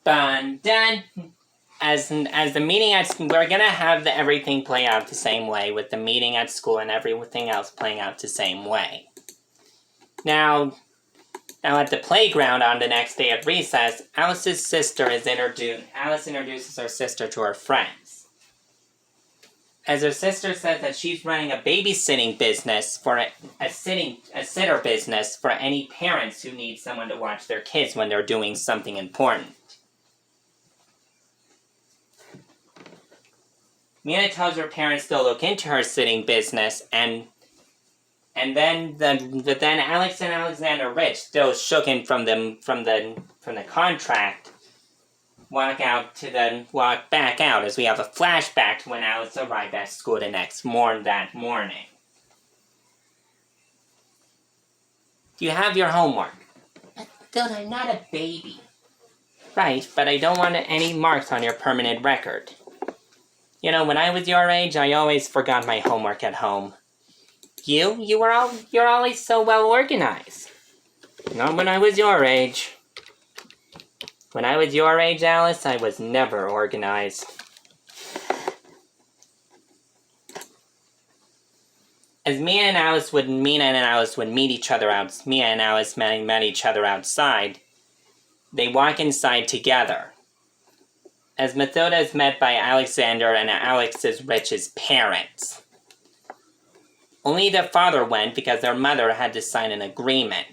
But then, as the meeting we're gonna have everything play out the same way, with the meeting at school and everything else playing out the same way. Now at the playground on the next day at recess, Alice introduces her sister to her friends. As her sister says that she's running a babysitting business for a sitter business for any parents who need someone to watch their kids when they're doing something important. Mina tells her parents to look into her sitting business, and then Alex and Alexander Rich, still shooken from the contract, walk back out as we have a flashback to when Alice arrived at school that morning. You have your homework. But dude, I'm not a baby. Right, but I don't want any marks on your permanent record. You know, when I was your age, I always forgot my homework at home. You're always so well organized. Not when I was your age. When I was your age, Alice, I was never organized. As Mia and Alice met each other outside, they walk inside together. As Mathilda is met by Alexander and Alex's Rich's parents. Only their father went because their mother had to sign an agreement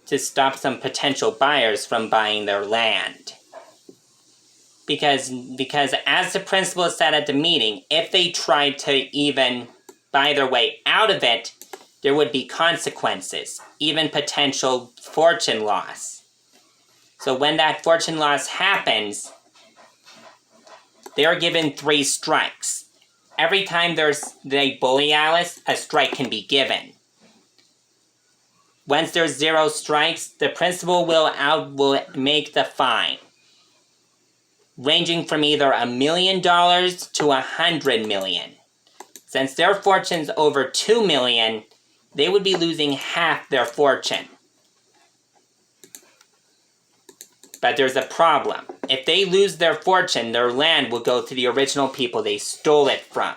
to stop some potential buyers from buying their land. Because as the principal said at the meeting, if they tried to even buy their way out of it, there would be consequences, even potential fortune loss. So when that fortune loss happens, they are given 3 strikes. Every time they bully Alice, a strike can be given. Once there's 0 strikes, the principal will make the fine, ranging from either $1 million to $100 million. Since their fortune's over $2 million, they would be losing half their fortune. But there's a problem. If they lose their fortune, their land will go to the original people they stole it from.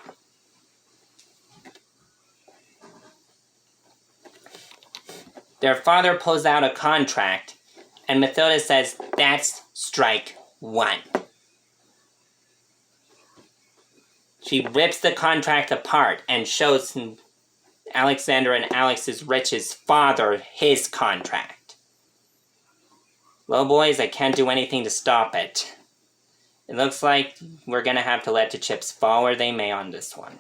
Their father pulls out a contract, and Mathilda says, that's strike 1. She rips the contract apart and shows Alexander and Alex's Rich's father his contract. Well, boys, I can't do anything to stop it. It looks like we're gonna have to let the chips fall where they may on this one.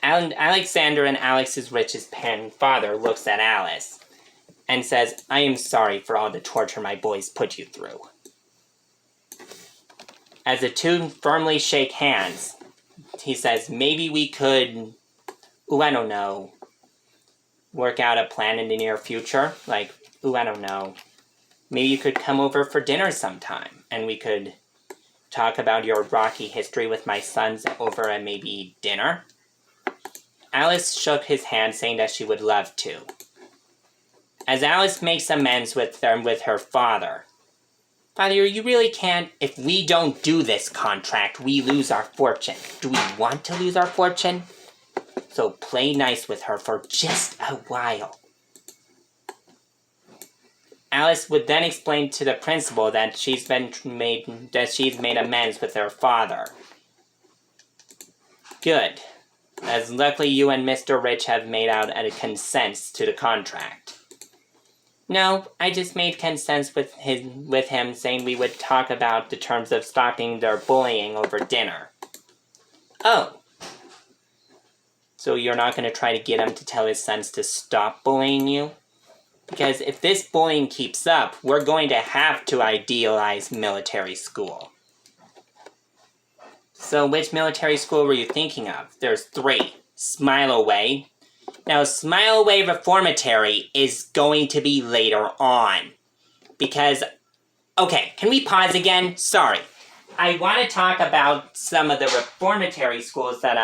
Alexander and Alex's Rich's father looks at Alice and says, I am sorry for all the torture my boys put you through. As the two firmly shake hands, he says, maybe we could, I don't know, work out a plan in the near future. Like, I don't know, maybe you could come over for dinner sometime and we could talk about your rocky history with my sons over at maybe dinner. Alice shook his hand, saying that she would love to. As Alice makes amends with her father, Father, you really can't. If we don't do this contract, we lose our fortune. Do we want to lose our fortune? So play nice with her for just a while. Alice would then explain to the principal that she's made amends with her father. Good. As luckily you and Mr. Rich have made out a consent to the contract. No, I just made consent with him, saying we would talk about the terms of stopping their bullying over dinner. Oh. So you're not going to try to get him to tell his sons to stop bullying you? Because if this bullying keeps up, we're going to have to idealize military school. So which military school were you thinking of? There's 3. Smile Away. Now, Smile Away Reformatory is going to be later on. Because, okay, can we pause again? Sorry. I want to talk about some of the reformatory schools that,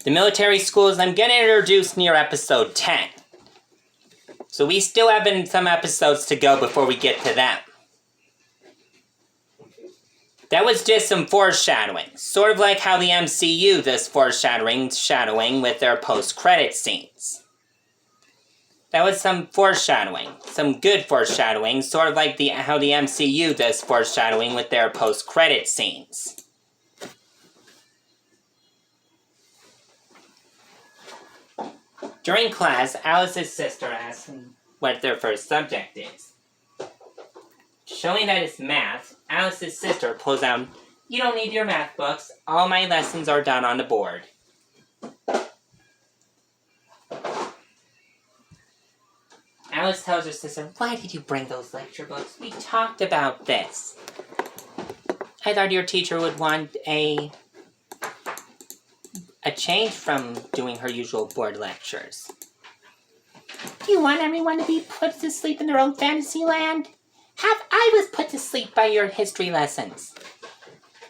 The military schools I'm going to introduce near episode 10. So we still have some episodes to go before we get to them. That was just some foreshadowing. Sort of like how the MCU does foreshadowing with their post-credit scenes. That was some foreshadowing. Some good foreshadowing. Sort of like how the MCU does foreshadowing with their post-credit scenes. During class, Alice's sister asks him what their first subject is. Showing that it's math, Alice's sister pulls out, "You don't need your math books. All my lessons are done on the board." Alice tells her sister, "Why did you bring those lecture books? We talked about this. I thought your teacher would want a change from doing her usual board lectures." "Do you want everyone to be put to sleep in their own fantasy land? I was put to sleep by your history lessons.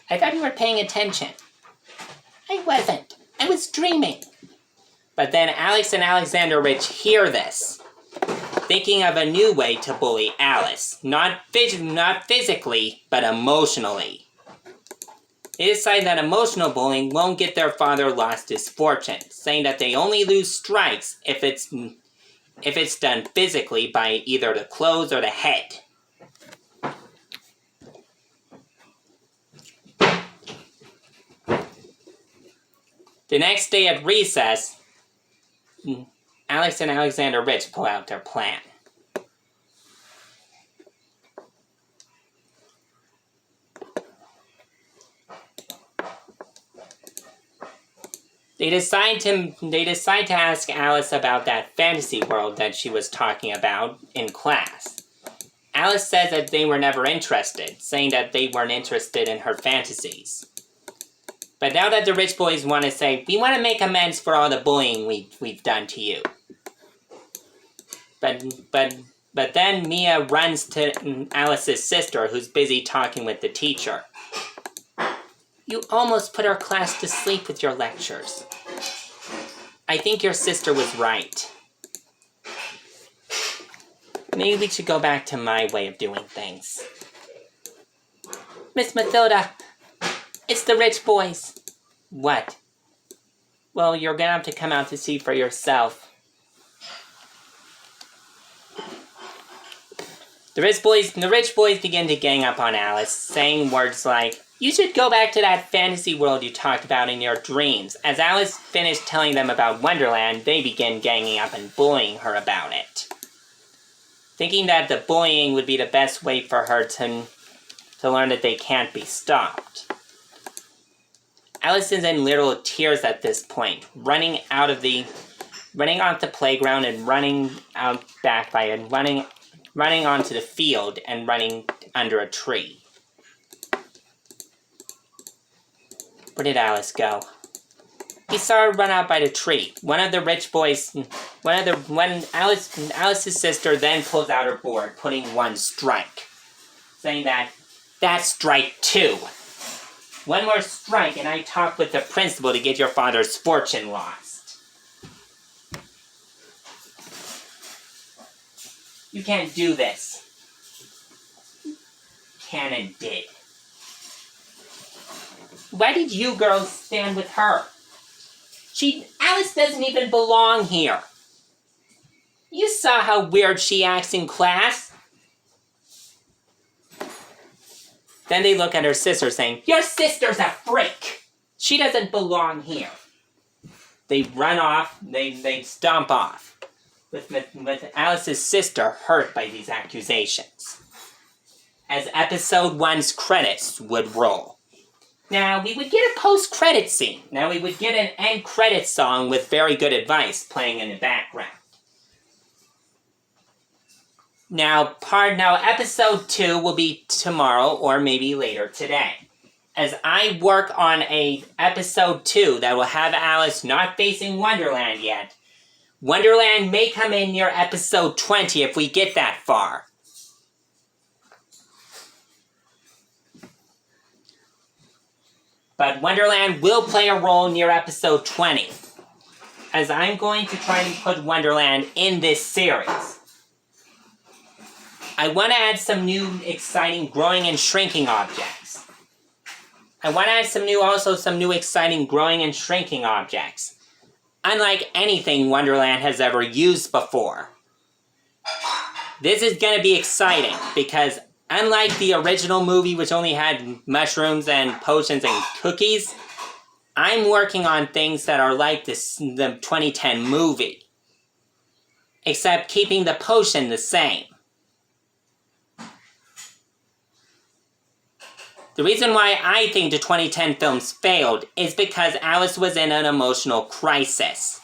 I thought you were paying attention." "I wasn't. I was dreaming." But then Alex and Alexander Rich hear this, thinking of a new way to bully Alice. Not physically, but emotionally. They decide that emotional bullying won't get their father lost his fortune, saying that they only lose strikes if it's done physically by either the clothes or the head. The next day at recess, Alex and Alexander Rich pull out their plan. They decide to ask Alice about that fantasy world that she was talking about in class. Alice says that they were never interested, saying that they weren't interested in her fantasies. But now that the rich boys want to say, "We want to make amends for all the bullying we've done to you." But then Mia runs to Alice's sister, who's busy talking with the teacher. "You almost put our class to sleep with your lectures. I think your sister was right. Maybe we should go back to my way of doing things." "Miss Mathilda, it's the rich boys." "What?" "Well, you're gonna have to come out to see for yourself." The rich boys begin to gang up on Alice, saying words like, "You should go back to that fantasy world you talked about in your dreams." As Alice finished telling them about Wonderland, they begin ganging up and bullying her about it, thinking that the bullying would be the best way for her to learn that they can't be stopped. Alice is in literal tears at this point, running off the playground and running out back by it, running onto the field and running under a tree. Where did Alice go? He saw her run out by the tree. One of the rich boys, Alice's sister then pulls out her board, putting one strike, saying that's strike 2. One more strike and I talk with the principal to get your father's fortune lost. You can't do this. Can and did. Why did you girls stand with her? Alice doesn't even belong here. You saw how weird she acts in class. Then they look at her sister saying, "Your sister's a freak. She doesn't belong here." They run off, they stomp off, with Alice's sister hurt by these accusations. As episode 1's credits would roll. Now, we would get a post-credit scene. Now, we would get an end credit song with very good advice playing in the background. Now, episode 2 will be tomorrow or maybe later today. As I work on a episode 2 that will have Alice not facing Wonderland yet. Wonderland may come in near episode 20 if we get that far. But Wonderland will play a role near episode 20, as I'm going to try and put Wonderland in this series. I want to add some new exciting growing and shrinking objects. I want to add some new exciting growing and shrinking objects, unlike anything Wonderland has ever used before. This is going to be exciting because unlike the original movie, which only had mushrooms and potions and cookies, I'm working on things that are like the 2010 movie, except keeping the potion the same. The reason why I think the 2010 films failed is because Alice was in an emotional crisis.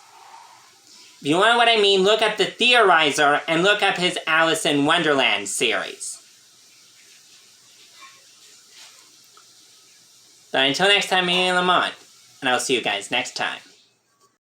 If you know what I mean, look up The Theorizer and look up his Alice in Wonderland series. But until next time, I'm Lamont, and I'll see you guys next time.